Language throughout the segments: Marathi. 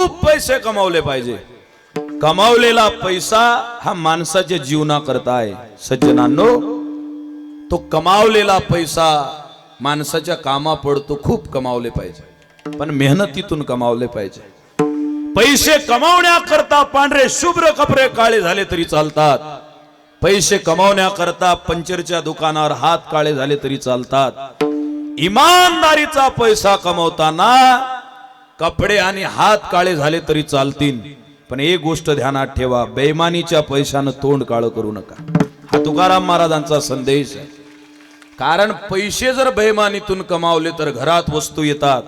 खूप पैसे कमावले पाहिजे। कमावलेला पैसा हा माणसाच्या जीवनाकरता आहे सज्जनांनो। तो कमावलेला पैसा माणसाच्या कामा पडतो। खूप कमावले पाहिजे पण मेहनतीतून कमावले पाहिजे। पैसे कमावण्याकरता पांढरे शुभ्र कपडे काळे झाले तरी चालतात। पैसे कमावण्याकरता पंचरच्या दुकानावर हात काळे झाले तरी चालतात। इमानदारीचा पैसा कमवताना कपडे आणि हात काळे झाले तरी चालतील, पण एक गोष्ट ध्यानात ठेवा, बेईमानीच्या पैशानं तोंड काळं करू नका। हा तुकाराम महाराजांचा संदेश आहे। कारण पैसे जर बेईमानीतून कमावले तर घरात वस्तू येतात,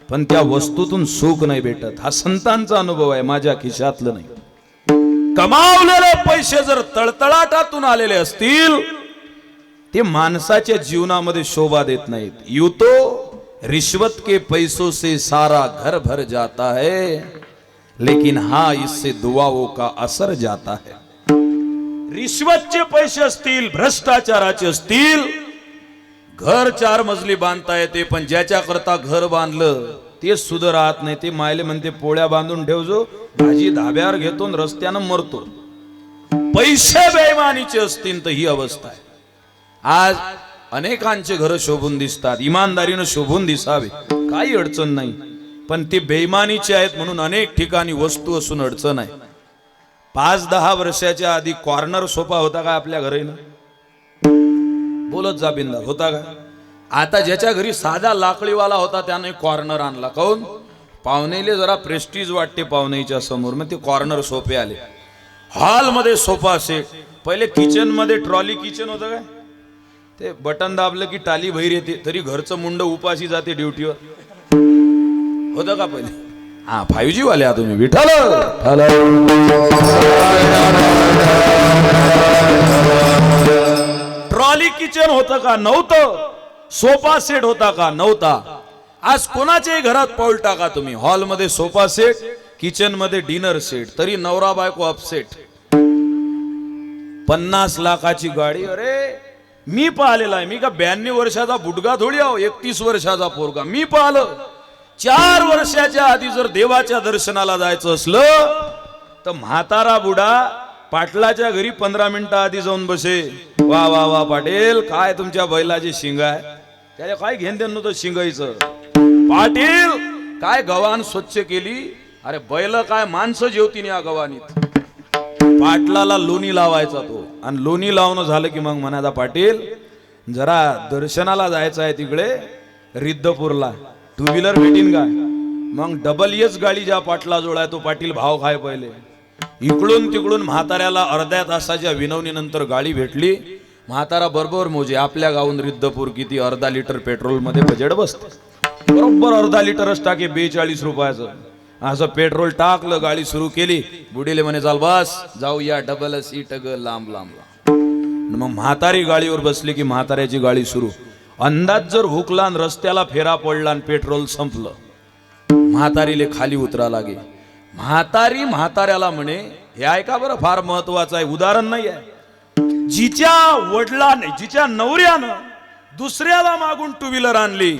पण त्या वस्तूतून सुख नाही भेटत। हा संतांचा अनुभव आहे, माझ्या खिशातलं नाही। कमावलेले पैसे जर तळतळाटातून आलेले असतील ते माणसाच्या जीवनामध्ये शोभा देत नाहीत। यूं तो रिश्वत के पैसों से सारा घर भर जाता है, लेकिन हाँ इससे दुआओं का असर जाता है। रिश्वतचे पैसे असतील, भ्रष्टाचाराचे असतील, घर 4 मजली बांधता येते, पण ज्याच्या करता घर बांधलं ते सुद्धा राहत नाही। ते मायले म्हणते पोळ्या बांधून ठेवजो, भाजी धाब्यावर घेतो न रस्त्यानं मरतो। पैसे बेईमानीचे असतील तर ही अवस्था आहे। आज अनेकांचे घर शोभून दिसतात, इमानदारीनं शोभून दिसावे, काही अडचण नाही, पण ते बेईमानीचे आहेत म्हणून अनेक ठिकाणी वस्तू असून अडचण आहे। 5-10 वर्षाच्या आधी कॉर्नर सोफा होता का आपल्या घरी? बोलत जा बिंदा, होता का? आता ज्याच्या घरी साधा लाकडीवाला होता त्याने कॉर्नर आणला। काऊन? पाहुणेले जरा प्रेस्टीज वाटते पाहुणेच्या समोर, मग ते कॉर्नर सोफे आले। हॉल मध्ये सोफा सेट, पहिले किचन मध्ये ट्रॉली किचन होतं काय, ते बटन दाबलं की टाली बाहेर येते, तरी घरचं मुंड उपाशी जाते ड्युटीवर, होतं का पहिले? हा 5G वाले आ तुम्ही विठाल। ट्रॉली किचन होतं का? नव्हतं। सोफा सेट होता का? नव्हता। आज कोणाच्याही घरात पाऊल टाका तुम्ही, हॉल मध्ये सोफा सेट, किचन मध्ये डिनर सेट, तरी नवरा बायको अपसेट। 50 लाखाची गाडी, अरे मी पाहिलेला आहे। मी का 92 वर्षाचा बुडगा थोडी आहो, 31 वर्षाचा पोरगा मी पाहिलं। 4 वर्षाच्या आधी जर देवाच्या दर्शनाला जायचं असलं तर म्हातारा बुडा पाटलाच्या घरी 15 मिनिटं आधी जाऊन बसे। वा वा वा पाटील, काय तुमच्या बैलाची शिंग आहे? त्याला काय घेण देणं नव्हतं शिंगाईचं। पाटील काय गव्हाण स्वच्छ केली? अरे बैल काय माणसं जेवतीन या गव्हाणीत। पाटलाला लोणी लावायचा तो, आणि लोणी लावणं झालं की मग म्हणायचा पाटील जरा दर्शनाला जायचं आहे तिकडे रिद्धपूरला, 2 व्हीलर भेटीन का? मग डबल एच गाडी ज्या पाटला जोडाय तो पाटील भाव खाय पहिले। इकडून तिकडून म्हाताऱ्याला अर्ध्या तासाच्या विनवणीनंतर गाडी भेटली। म्हातारा बरोबर मोजे, आपल्या गावून रिद्धपूर किती, अर्धा लिटर पेट्रोल मध्ये बजेट बसते, बरोबर अर्धा लिटरच टाके 42 रुपयाचं। असं पेट्रोल टाकलं, गाडी सुरू केली, बुडीले म्हणे चाल बस जाऊया, डबल सीट ग लांब लांब। मग म्हातारी गाडीवर बसली की म्हाताऱ्याची गाडी सुरू। अंदाज जर हुकला आणि रस्त्याला फेरा पडला आणि पेट्रोल संपलं, म्हातारीले खाली उतरा लागे। म्हातारी म्हाताऱ्याला म्हणे, हे ऐका बरं, फार महत्वाचं आहे, उदाहरण नाही आहे। जिच्या वडिलाने, जिच्या नवऱ्यानं दुसऱ्याला मागून 2 व्हीलर आणली,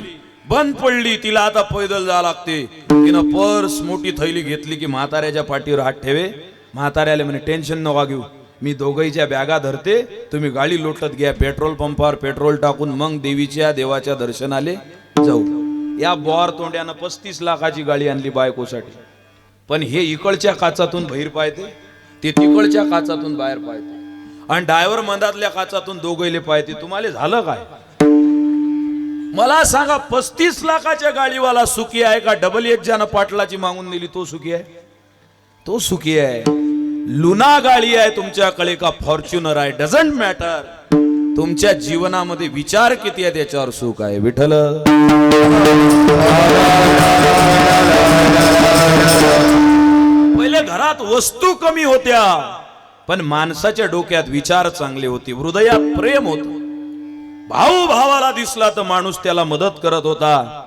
बंद पडली, तिला आता पैदल जावं लागते, तिनं पर्स मोठी थैली घेतली की म्हाताऱ्याच्या पाठीवर हात ठेवे। म्हाताऱ्याला म्हणे टेन्शन नका घेऊ, मी दोघीच्या बॅगा धरते, तुम्ही गाडी लोटत घ्या, पेट्रोल पंपावर पेट्रोल टाकून मग देवाच्या दर्शनाले जाऊ। या बोर तोंड्यानं 35 लाखाची गाडी आणली बायकोसाठी, पण हे इकडच्या काचातून बाहेर पाहते, ते तिकडच्या काचातून बाहेर पाहते, आणि ड्रायव्हर मंदातल्या काचातून दोघेले पाहते। तुम्हाला झालं काय? मला सांगा, 35 लाखाच्या गाडीवाला सुखी आहे का डबल एच ज्यानं पाटलाची मागून दिली तो सुखी आहे? तो सुखी आहे। लुना गाडी आहे तुमच्याकडे का फॉर्च्युनर आहे, डझंट मॅटर। तुमच्या जीवनामध्ये विचार किती आहे त्याच्यावर सुख आहे। विठ्ठल पहिले घरात वस्तू कमी होत्या, पण माणसाच्या डोक्यात विचार चांगले होते, हृदयात प्रेम होत। भाऊ भावाला दिसला तर माणूस त्याला मदत करत होता।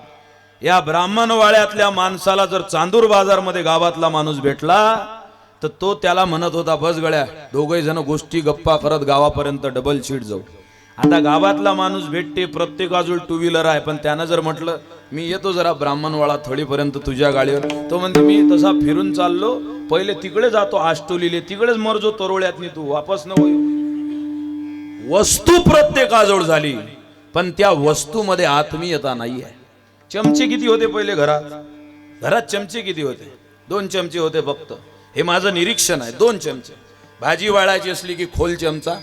या ब्राह्मणवाड्यातल्या माणसाला जर चांदूर बाजार मध्ये गावातला माणूस भेटला तर तो त्याला म्हणत होता, बस गड्या, दोघे जण गोष्टी गप्पा करत गावापर्यंत डबल सीट जाऊ। आता गावातला माणूस भेटते, प्रत्येकाजवळ 2 व्हीलर आहे, पण त्यानं जर म्हटलं मी येतो जरा ब्राह्मणवाडा थोडीपर्यंत तुझ्या गाडीवर. तो म्हणते मी तसा फिरून चाललो, पहिले तिकडे जातो आष्टोलीले, तिकडेच मरजो तरोळ्यातनी, तू वापस न होई. वस्तू प्रत्येकाजवळ झाली, पण त्या वस्तूमध्ये आत्मीयता नाहीये. चमचे किती होते पहिले घरात? घरात चमचे किती होते? 2 चमचे होते फक्त. हे माझं निरीक्षण आहे. 2 चमचे. भाजी वाळायची असली की खोल चमचा,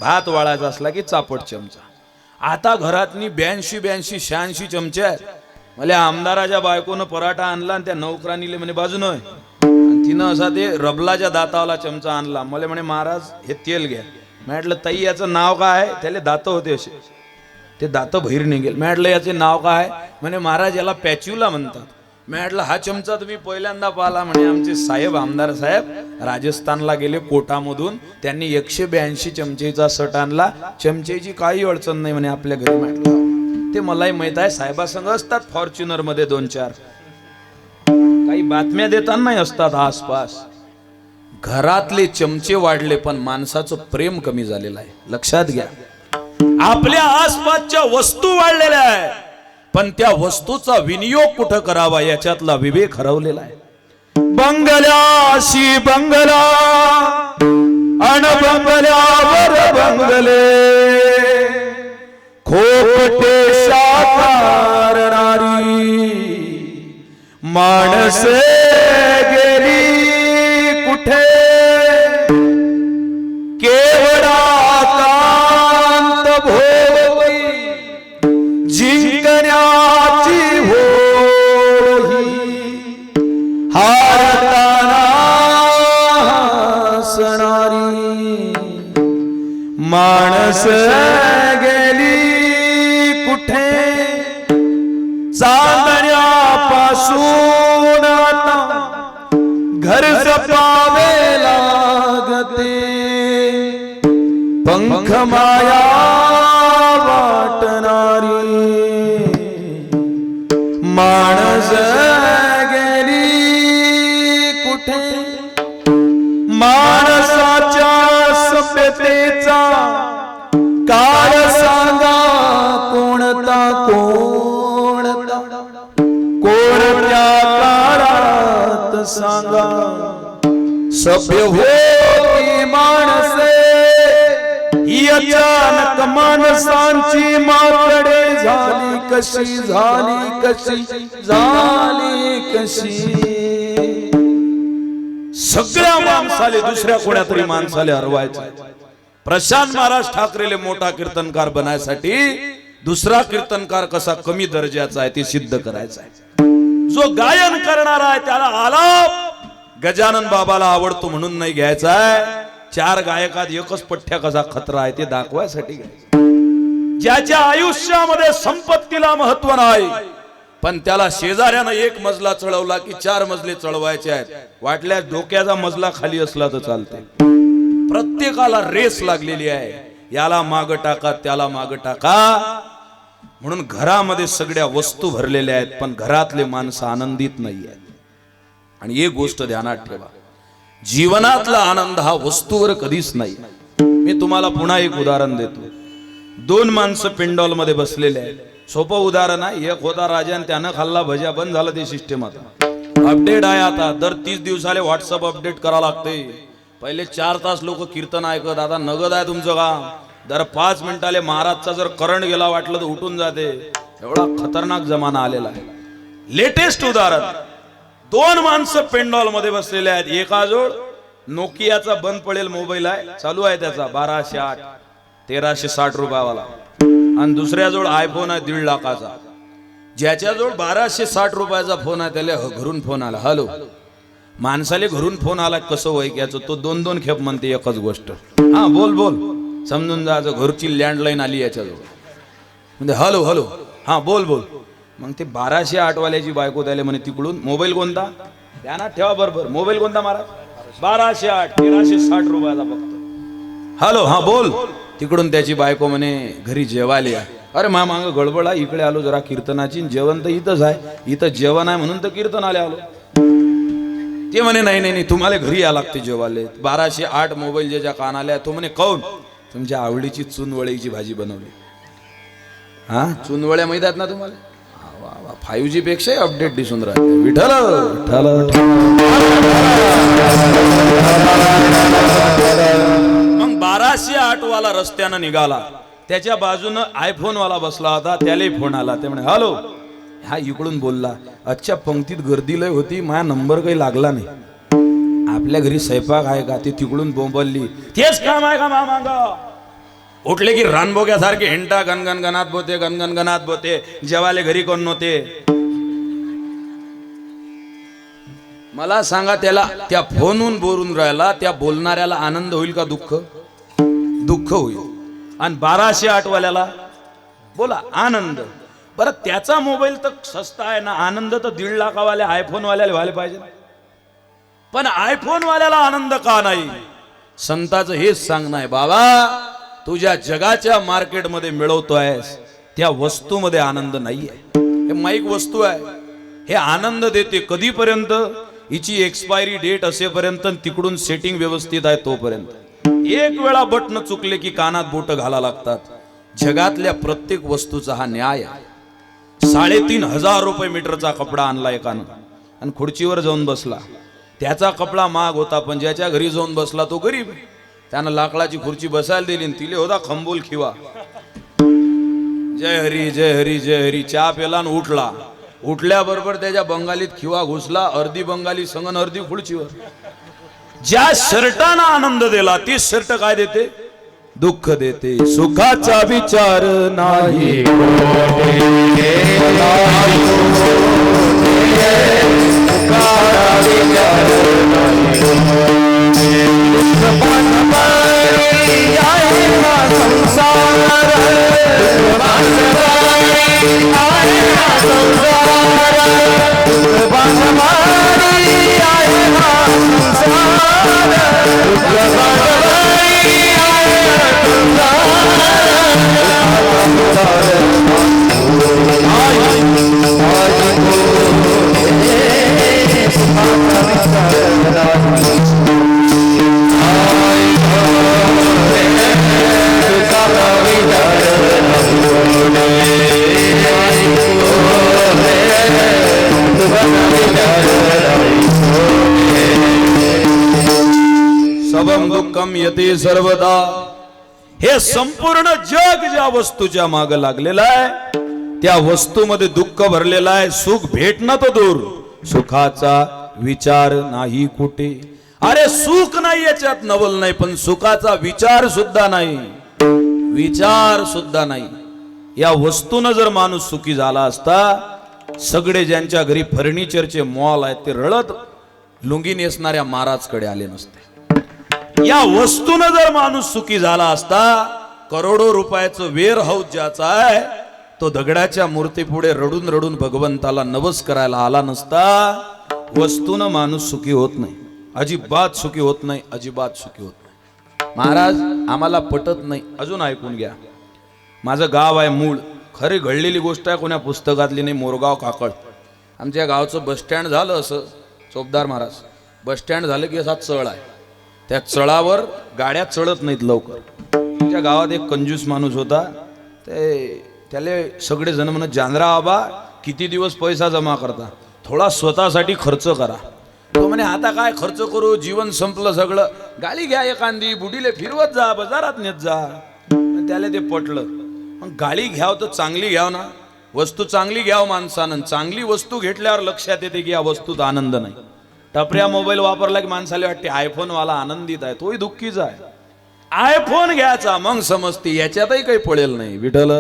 भात वाळायचा असला की चापट चमचा. आता घरातनी 82-86 चमचे आहेत. मला आमदाराच्या बायकोनं पराठा आणला आणि त्या नौकरानीले म्हणे बाजून, तिनं असा ते रबलाच्या दातावाला चमचा आणला. मला म्हणे महाराज हे तेल घ्या. म्हटलं ताई याचं नाव काय आहे? त्याला दात होते असे, ते दात बाहेर निघेल. म्हटलं याचे नाव काय? म्हणे महाराज याला पॅच्युला म्हणतात. म्हटलं हा चमचा तुम्ही पहिल्यांदा पाहिला? म्हणे आमचे साहेब आमदार साहेब राजस्थानला गेले कोटामधून, त्यांनी 182 चमचेचा सट आणला. चमचेची काही अडचण नाही म्हणे आपल्या घरी. म्हटलं ते मलाही माहित आहे, साहेबासंग असतात फॉर्च्युनर मध्ये 2-4, काही बातम्या देतानाही असतात आसपास. घरातले चमचे वाढले पण माणसाचं प्रेम कमी झालेलं आहे. लक्षात घ्या. आपल्या आसपासच्या वस्तू वाढलेल्या आहेत, पण त्या वस्तूचा विनियोग कुठं करावा याच्यातला विवेक हरवलेला आहे. बंगल्याशी बंगला अन बंगल्यावर बंगले, खोपटे साकारणारी माणसे गेली कुठे? केवडा कांत भोगी जिंकण्याची होई, हारताना हसणारी माणस गेली कुठे? चांदण्यापासून आता घर जपावे लागते, पंख माया वाटणारी माणस गेली कुठे? माणसाच्या सभ्यतेचा काळ सांगा कोणता कोणता? कोणत्या काळात सांगा सभ्य होती माणसे? ही अचानक माणसांची माकडे झाली कशी? झाली कशी? झाली कशी? सगळ्या माणसाले दुसऱ्या कोणा तरी माणसाले हरवायचं. प्रशांत महाराज ठाकरेले मोठा कीर्तनकार बनायसाठी दुसरा कीर्तनकार कसा कमी दर्जाचा आहे ते सिद्ध करायचा आहे. जो गायन करणार आहे त्याला आलाप गजानन बाबाला आवडतो म्हणून नाही घ्यायचा आहे. 4 गायकात एकच पठ्ठ्या कसा खतरा आहे ते दाखवायसाठी घ्यायचं. ज्याच्या आयुष्यामध्ये संपत्तीला महत्व नाही, पण त्याला शेजाऱ्यानं 1 मजला चढवला की 4 मजले चढवायचे आहेत. वाटल्यास डोक्याचा मजला खाली असला तर चालते. प्रत्येकाला रेस लागलेली आहे, याला माग टाका त्याला माग टाका. म्हणून घरामध्ये सगळ्या वस्तू भरलेल्या आहेत, पण घरातले माणसं आनंदित नाही आहेत. आणि एक गोष्ट ध्यानात ठेवा, जीवनातला आनंद हा वस्तूवर कधीच नाही. मी तुम्हाला पुन्हा एक उदाहरण देतो. 2 माणसं पेंडॉल मध्ये बसलेले आहेत. सोपं उदाहरण आहे. एक होता राजा आणि त्यानं खाल्ला भज्या, बंद झालं ते सिस्टम. आता अपडेट आहे, आता दर 30 दिवसाले व्हॉट्सअप अपडेट करा लागते. पहिले 4 तास लोक कीर्तन ऐकत, आता नगद आहे तुमचं काम. दर 5 मिनिटाले महाराजचा जर करंट गेला वाटलं तर उठून जाते. एवढा खतरनाक जमाना आलेला आहे. लेटेस्ट उदाहरण, 2 माणसं पेंडॉल मध्ये बसलेले आहेत. एकाजवळ नोकियाचा बंद पडेल मोबाईल आहे, चालू आहे त्याचा 1208 1360 रुपयावाला, आणि दुसऱ्याजवळ आयफोन आहे 1.5 लाखाचा. ज्याच्याजवळ 1260 रुपयाचा फोन आहे त्याला घरून फोन आला, हॅलो. माणसाले घरून फोन आला कसं वैक्याचं, तो 2-2 खेप म्हणते एकच गोष्ट. हा बोल बोल, समजून जायचं. घरची लँडलाईन आली याच्याजवळ, म्हणजे हॅलो हॅलो, हा बोल बोल. मग ते 1208 वाल्याची बायको त्याला म्हणे तिकडून, मोबाईल कोणता ध्यानात ठेवा बरोबर, मोबाईल कोणता महाराज? 1208 1360 रुपयाचा फक्त. हॅलो, हा बोल. तिकडून त्याची बायको म्हणे घरी जेवायला या. अरे मा मांग गडबड आहे, इकडे आलो जरा कीर्तनाची, जेवण तर इथंच आहे, इथं जेवण आहे म्हणून तर कीर्तनाले आलो. ते म्हणे नाही नाही नाही, तुम्हाला घरी या लागते जेवायला. 1208 मोबाईल ज्याच्या कानाला. तो म्हणे काऊन? तुमच्या आवडीची चुनवळीची भाजी बनवली. हा, चुनवळ्या माहित आहेत ना तुम्हाला? 5G पेक्षा अपडेट दिसून राहते. विठ्ठल मग 1208 वाला रस्त्यानं निघाला. त्याच्या बाजूनं आयफोन वाला बसला होता. त्यालाही फोन आला. ते म्हणे हॅलो. हा इकडून बोलला, अच्छा पंक्तीत गर्दी लय होती, माझा नंबर काही लागला नाही. आपल्या घरी स्वयंपाक आहे का? ती तिकडून बोंबलली, तेच काम आहे का मामांगा? उठले की रानबोग्यासारखे हिंटा गणगण गणात बोते, गणगण गणात बोते. जेवाले घरी कोण नव्हते. मला सांगा, त्याला त्या फोनहून बोलून राहिला, त्या बोलणाऱ्याला आनंद होईल का दुःख? दुःख होईल. आणि 1208 वाल्याला बोला आनंद. बरं त्याचा मोबाईल तर सस्ता आहे ना, आनंद तर 1.5 लाखावाल्या आयफोन वाल्याला व्हायला पाहिजे. पण आयफोन वाल्याला आनंद का नाही? संताचं हेच सांगणं आहे, बाबा तुझ्या जगाच्या मार्केटमध्ये मिळवतोयस त्या वस्तूमध्ये आनंद नाहीये. हे माईक वस्तू आहे, हे आनंद देते कधीपर्यंत? हिची एक्सपायरी डेट असेपर्यंत, तिकडून सेटिंग व्यवस्थित आहे तोपर्यंत. एक वेळा बटन चुकले की कानात बोट घाला लागतात. जगातल्या प्रत्येक वस्तूचा हा न्याय आहे. 3,500 रुपये मीटरचा कपडा आणला एकानं आणि खुर्चीवर जाऊन बसला. त्याचा कपडा महाग होता, पण ज्याच्या घरी जाऊन बसला तो गरीब. त्यानं लाकडाची खुर्ची बसायला दिली, तिले होता खंबोल खिवा. जय हरी जय हरी जय हरी चहा पेला आणि उठला. उठल्याबरोबर त्याच्या बंगालीत खिवा घुसला. अर्धी बंगाली संगन अर्धी खुर्चीवर. ज्या शर्टानं आनंद दिला ती शर्ट काय देते? दुःख देते. सुखाचा विचार नाही सबम दुःखम यते सर्वदा. हे संपूर्ण जग ज्या वस्तूच्या माग लागलेलं आहे त्या वस्तूमध्ये दुःख भरलेलं आहे. सुख भेटणं तो दूर, सुखाचा विचार नाही कुठे. अरे सुख नाही याच्यात नवल नाही, पण सुखाचा विचार सुद्धा नाही. विचार सुद्धा नाही. या वस्तूनं जर माणूस सुखी झाला असता, सगळे ज्यांच्या घरी फर्निचरचे मॉल आहेत ते रडत लुंगी नेसणाऱ्या महाराजकडे आले नसते. या वस्तूनं जर माणूस सुखी झाला असता, करोडो रुपयाचं वेअर हाऊस ज्याचा आहे तो दगडाच्या मूर्ती पुढे रडून रडून भगवंताला नवस करायला आला नसता. वस्तूनं माणूस सुखी होत नाही, अजिबात सुखी होत नाही, अजिबात सुखी होत नाही. महाराज आम्हाला पटत नाही. अजून ऐकून घ्या. माझं गाव आहे मूळ, खरी घडलेली गोष्ट आहे, कोण्या पुस्तकातली नाही. मोरगाव काकड. आमच्या गावचं बसस्टँड झालं असं, चोपदार महाराज बसस्टँड झालं की असा चळ आहे. त्या चळावर गाड्या चढत नाहीत लवकर. त्या गावात एक कंजूस माणूस होता. त्याला सगळे जण म्हणत, जानरा आबा किती दिवस पैसा जमा करता, थोडा स्वतःसाठी खर्च करा. तो म्हणे आता काय खर्च करू, जीवन संपलं सगळं. गाडी घ्या एखादी, बुडीले फिरवत जा, बाजारात नेत जा. त्याला ते पटलं. मग गाडी घ्याव तर चांगली घ्याव ना, वस्तू चांगली घ्याव माणसानं. चांगली वस्तू घेतल्यावर लक्षात येते की या वस्तूत आनंद नाही. टपऱ्या मोबाईल वापरला की माणसाला वाटते आयफोन वाला आनंदित आहे, तोही दुःखीचा आहे. आयफोन घ्यायचा, मग समजते याच्यातही काही पडेल नाही. विठ्ठल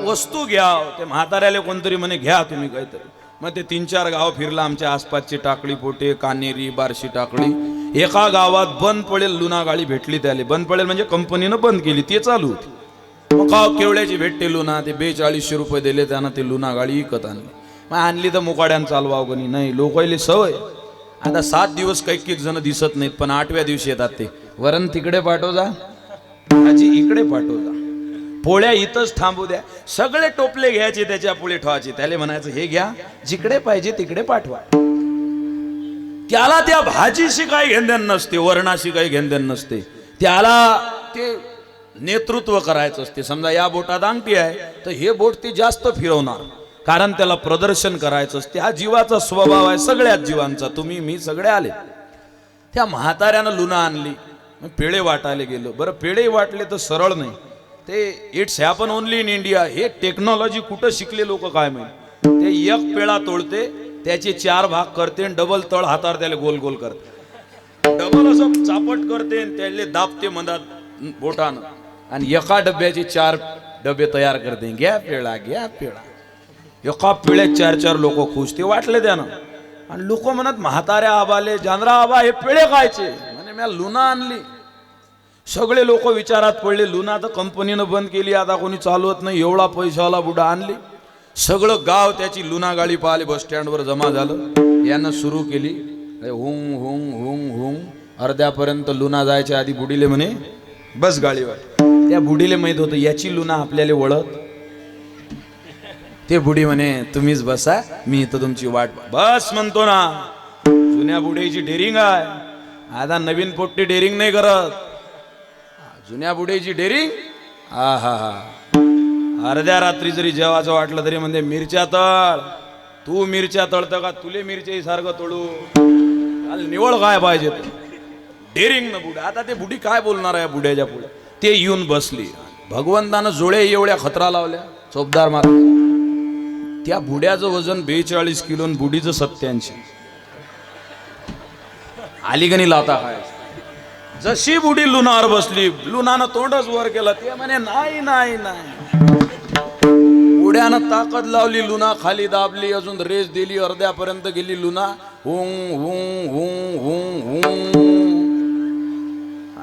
वस्तू घ्या. ते म्हाताऱ्याला कोणतरी म्हणे घ्या तुम्ही काहीतरी. मग ते 3-4 गाव फिरला. आमच्या आसपासची टाकळी पोटे, कानेरी, बार्शी टाकळी. एका गावात बंद पडेल लुना गाडी भेटली. त्याला बंद पडेल म्हणजे कंपनीनं बंद केली, ते चालू होती. मग का केवळ्याची भेटते लुना, ते 4200 रुपये दिले त्यानं. ते लुना गाडी विकत आणली. मग आणली तर मुकाड्यानं चालवाव गणी नाही, लोकायले सवय. आता 7 दिवस काही जण दिसत नाहीत, पण 8व्या दिवशी येतात. ते वरण तिकडे पाठव जा, आजी इकडे पाठव जा, पोळ्या इथंच थांबू द्या. सगळे टोपले घ्यायचे, त्याच्या पुढे ठेवायचे. त्याला म्हणायचं हे घ्या, जिकडे पाहिजे तिकडे पाठवा. त्याला त्या भाजीशी काही घेणदेण नसते, वरणाशी काही घेणदेण नसते. त्याला ते नेतृत्व करायचं असते. समजा या बोटात अंगठी आहे तर हे बोट ती जास्त फिरवणार, कारण त्याला प्रदर्शन करायचं असते. हा जीवाचा स्वभाव आहे सगळ्याच जीवांचा. तुम्ही मी सगळे आले. त्या म्हाताऱ्यानं लुना आणली, पेढे वाटायला गेलो. बरं पेढे वाटले तर सरळ नाही ते. It's happen only in India. हे टेक्नॉलॉजी कुठं शिकले लोक काय माहिती. ते एक पेळा तोडते, त्याचे 4 भाग करते, डबल तळ हातावर त्याला गोल गोल करते, डबल असं चापट करते, त्याले दाबते मधात बोटानं, आणि एका डब्याचे 4 डबे तयार करते. घ्या पेळा घ्या पेळा. एका पेळ्यात 4-4 लोक खुश. ते वाटले त्यानं. आणि लोक म्हणत म्हाताऱ्या आबाले, जानरा आबा हे पेळे खायचे. म्हणे मी लुना आणली. सगळे लोक विचारात पडले. लुना तर कंपनीनं बंद केली, आता कोणी चालवत नाही. एवढा पैशावाला बुडा आणली. सगळं गाव त्याची लुना गाडी पाहिले. बस स्टँडवर जमा झालं. यानं सुरू केली हुंग हुंग हुंग हुंग. अर्ध्यापर्यंत लुना जायच्या आधी बुडीले म्हणे बस गाडीवर. त्या बुडीले माहित होतं याची लुना आपल्याला वळत. ते बुडी म्हणे तुम्हीच बसा, मी इथं तुमची वाट. बस म्हणतो ना. जुन्या बुडीची डेरिंग आहे. आता नवीन पोट्टी डेरिंग नाही करत. जुन्या बुडीची डेरिंग. हा हा हा. अर्ध्या रात्री जरी जेवायचं वाटलं तरी म्हणजे मिरच्या तळ. तू मिरच्या तळतं का? तुले मिरच्या सारखं तळू. निवळ काय पाहिजे डेरिंग न बुडा. आता ते बुडी काय बोलणार आहे बुड्याच्या पुढे. ते येऊन बसली. भगवंतानं जोळे एवढ्या खतरा लावल्या चोपदार मार. त्या बुड्याचं वजन 42 किलो, बुडीचं 87. आली गणी लावता काय. जशी बुडी लुनावर बसली, लुनानं तोंडच वर केलं. ते म्हणे नाही नाही नाही. बुड्यानं ताकद लावली, लुना खाली दाबली, अजून रेस दिली. अर्ध्यापर्यंत गेली लुना. हुंग हुंग हुंग हुंग हुंग.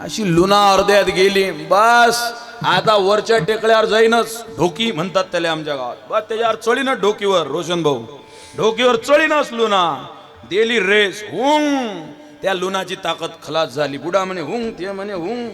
अशी लुना अर्ध्यात गेली. बस आता वरच्या टेकड्यावर जाईनच. ढोकी म्हणतात त्याला आमच्या गावात. बस त्याच्यावर चढीनच ढोकीवर. रोशन भाऊ ढोकीवर चढीनच लुना. दिली रेस. हुंग. त्या लुनाची ताकद खलास झाली. बुडा म्हणे हुंग, ते म्हणे हुंग.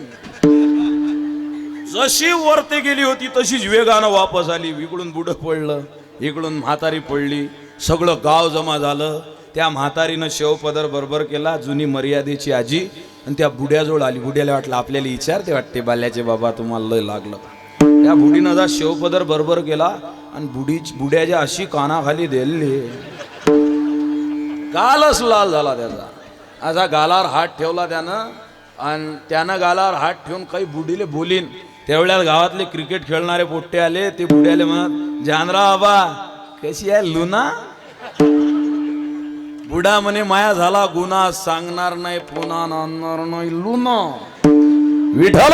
जशी वरती गेली होती तशीच वेगानं वापस आली. इकडून बुडं पडलं, इकडून म्हातारी पडली. सगळं गाव जमा झालं. त्या म्हातारीनं शेवपदर बरोबर केला, जुनी मर्यादेची आजी. आणि त्या बुड्याजवळ आली. बुड्याला वाटलं आपल्याला विचारते वाटते बाल्याचे बाबा तुम्हाला लय लागलं. त्या बुडीनं जा शेवपदर बरोबर केला आणि बुड्याच्या अशी कानाखाली दिली. गालच लाल झाला त्याचा. असा गालावर हात ठेवला त्यानं. आणि त्यानं गालावर हात ठेवून काही बुडीले बोलीन. तेवढ्यात गावातले क्रिकेट खेळणारे पोट्टे आले. ते बुड्याले म्हणत जानरा बाबा कशी आहे लुना. बुडा म्हणे माया झाला गुन्हा, सांगणार नाही पुन्हा, नांदणार नाही लुना. विठ्ठल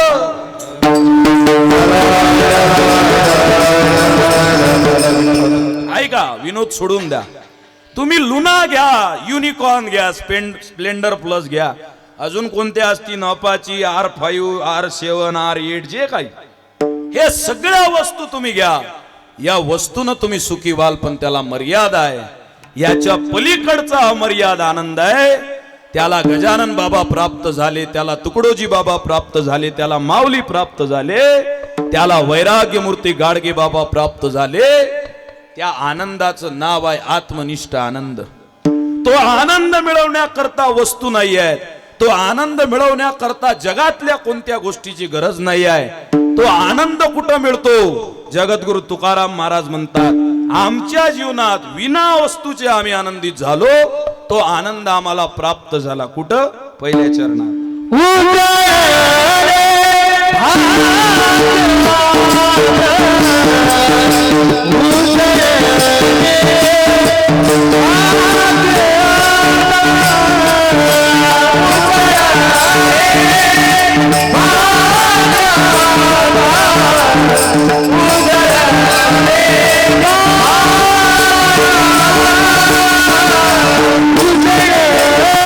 ऐका, विनोद सोडून द्या. तुम्ही लुना घ्या, युनिकॉर्न घ्या, स्प्लेंडर प्लस घ्या, अजून कोणत्या असतील अपाची, R5, R7, R8, जे काही. हे सगळ्या वस्तू तुम्ही घ्या. या वस्तून तुम्ही सुखी व्हाल, पण त्याला मर्यादा आहे. याच्या पलीकडचा अमर्याद आनंद आहे. त्याला गजानन बाबा प्राप्त झाले, त्याला तुकडोजी बाबा प्राप्त झाले, त्याला माऊली प्राप्त झाले, त्याला वैराग्य मूर्ती गाडगे बाबा प्राप्त झाले. त्या आनंदाचं नाव आहे आत्मनिष्ठ आनंद. तो आनंद मिळवण्याकरता वस्तू नाही आहे. तो आनंद मिळवण्याकरता जगातल्या कोणत्या गोष्टीची गरज नाही आहे. तो आनंद कुठं मिळतो? जगद्गुरु तुकाराम महाराज म्हणतात, आमच्या जीवनात विना वस्तूचे आम्ही आनंदित झालो. तो आनंद आम्हाला प्राप्त झाला कुठं? पहिल्या चरणात.